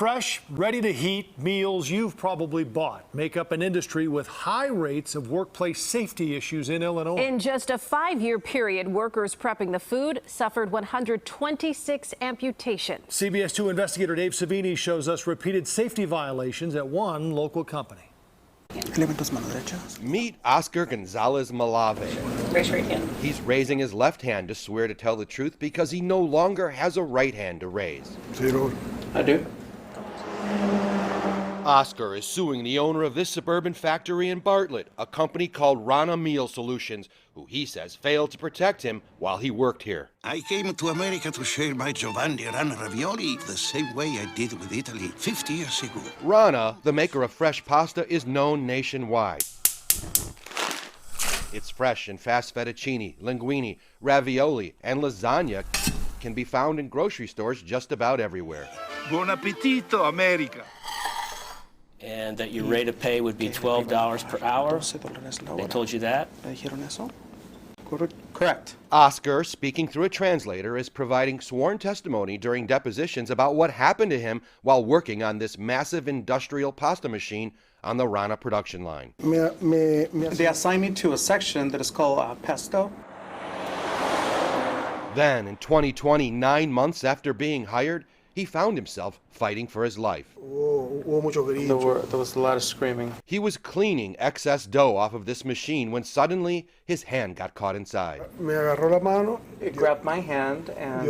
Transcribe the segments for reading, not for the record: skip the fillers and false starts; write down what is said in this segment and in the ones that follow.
Fresh, ready-to-heat meals you've probably bought make up an industry with high rates of workplace safety issues in Illinois. In just a 5-year period, workers prepping the food suffered 126 amputations. CBS 2 investigator Dave Savini shows us repeated safety violations at one local company. Meet Oscar Gonzalez Malave. Raise your right hand. He's raising his left hand to swear to tell the truth because he no longer has a right hand to raise. I do. Oscar is suing the owner of this suburban factory in Bartlett, a company called Rana Meal Solutions, who he says failed to protect him while he worked here. I came to America to share my Giovanni Rana ravioli the same way I did with Italy 50 years ago. Rana, the maker of fresh pasta, is known nationwide. Its fresh and fast fettuccine, linguine, ravioli, and lasagna can be found in grocery stores just about everywhere. Buon appetito, America. And that your rate of pay would be $12 per hour. They told you that? Correct. Oscar, speaking through a translator, is providing sworn testimony during depositions about what happened to him while working on this massive industrial pasta machine on the Rana production line. They assigned me to a section that is called pesto. Then, in 2020, 9 months after being hired, he found himself fighting for his life. There was a lot of screaming. He was cleaning excess dough off of this machine when suddenly his hand got caught inside. It grabbed my hand and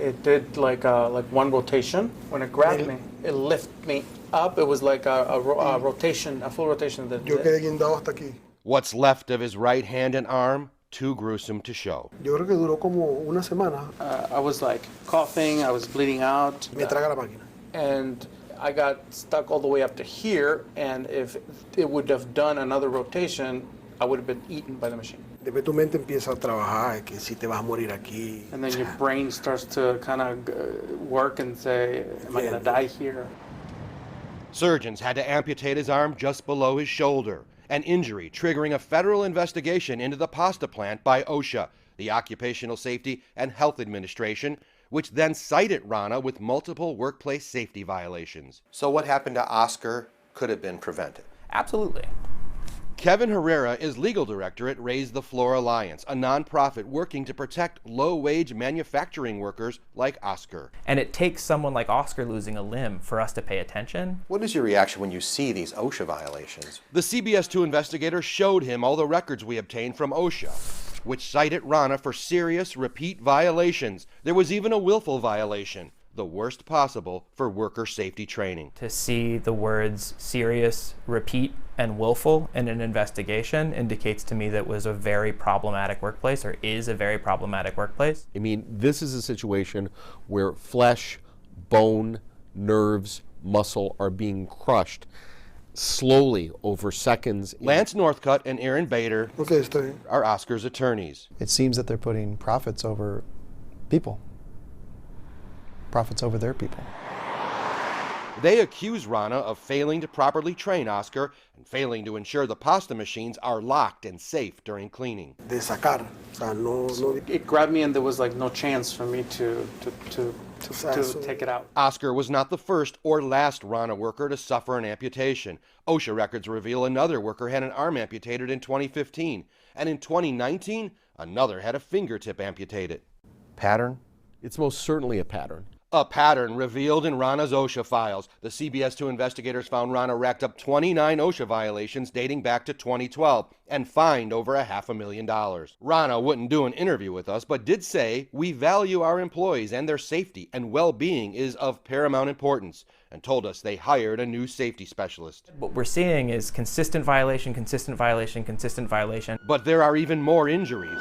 it did like one rotation. When it grabbed me, it lifted me up. It was like a rotation, a full rotation. What's left of his right hand and arm, too gruesome to show. I was like coughing, I was bleeding out. And I got stuck all the way up to here, and if it would have done another rotation, I would have been eaten by the machine. And then your brain starts to kind of work and say, am I going to die here? Surgeons had to amputate his arm just below his shoulder, an injury triggering a federal investigation into the pasta plant by OSHA, the Occupational Safety and Health Administration, which then cited Rana with multiple workplace safety violations. So what happened to Oscar could have been prevented? Absolutely. Kevin Herrera is legal director at Raise the Floor Alliance, a nonprofit working to protect low-wage manufacturing workers like Oscar. And it takes someone like Oscar losing a limb for us to pay attention. What is your reaction when you see these OSHA violations? The CBS 2 investigator showed him all the records we obtained from OSHA, which cited Rana for serious repeat violations. There was even a willful violation, the worst possible for worker safety training. To see the words serious, repeat, and willful in an investigation indicates to me that it was a very problematic workplace, or is a very problematic workplace. I mean, this is a situation where flesh, bone, nerves, muscle are being crushed slowly over seconds. Lance Northcutt and Aaron Bader are Oscar's attorneys. It seems that they're putting profits over people. Profits over their people. They accuse Rana of failing to properly train Oscar and failing to ensure the pasta machines are locked and safe during cleaning. It grabbed me and there was like no chance for me to take it out. Oscar was not the first or last Rana worker to suffer an amputation. OSHA records reveal another worker had an arm amputated in 2015, and in 2019, another had a fingertip amputated. Pattern? It's most certainly a pattern. A pattern revealed in Rana's OSHA files. The CBS 2 investigators found Rana racked up 29 OSHA violations dating back to 2012 and fined over $500,000. Rana wouldn't do an interview with us, but did say, "We value our employees and their safety, and well-being is of paramount importance," and told us they hired a new safety specialist. What we're seeing is consistent violation, consistent violation, consistent violation. But there are even more injuries.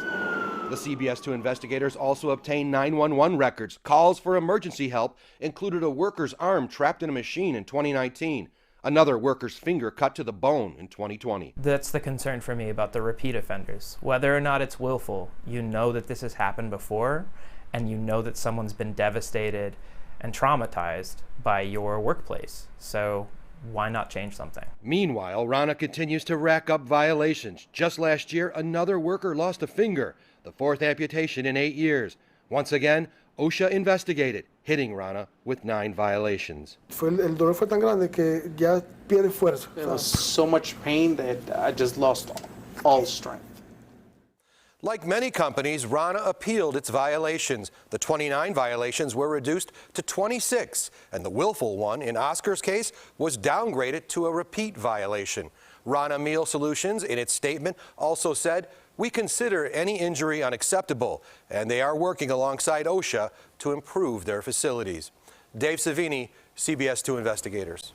The CBS 2 investigators also obtained 911 records. Calls for emergency help included a worker's arm trapped in a machine in 2019, another worker's finger cut to the bone in 2020. That's the concern for me about the repeat offenders. Whether or not it's willful, you know that this has happened before, and you know that someone's been devastated and traumatized by your workplace. So why not change something? Meanwhile, Rana continues to rack up violations. Just last year, another worker lost a finger, the fourth amputation in 8 years. Once again, OSHA investigated, hitting Rana with 9 violations. El dolor fue tan grande que ya pierde fuerza. There was so much pain that I just lost all strength. Like many companies, Rana appealed its violations. The 29 violations were reduced to 26, and the willful one in Oscar's case was downgraded to a repeat violation. Rana Meal Solutions, in its statement, also said, "We consider any injury unacceptable, and they are working alongside OSHA to improve their facilities." Dave Savini, CBS 2 Investigators.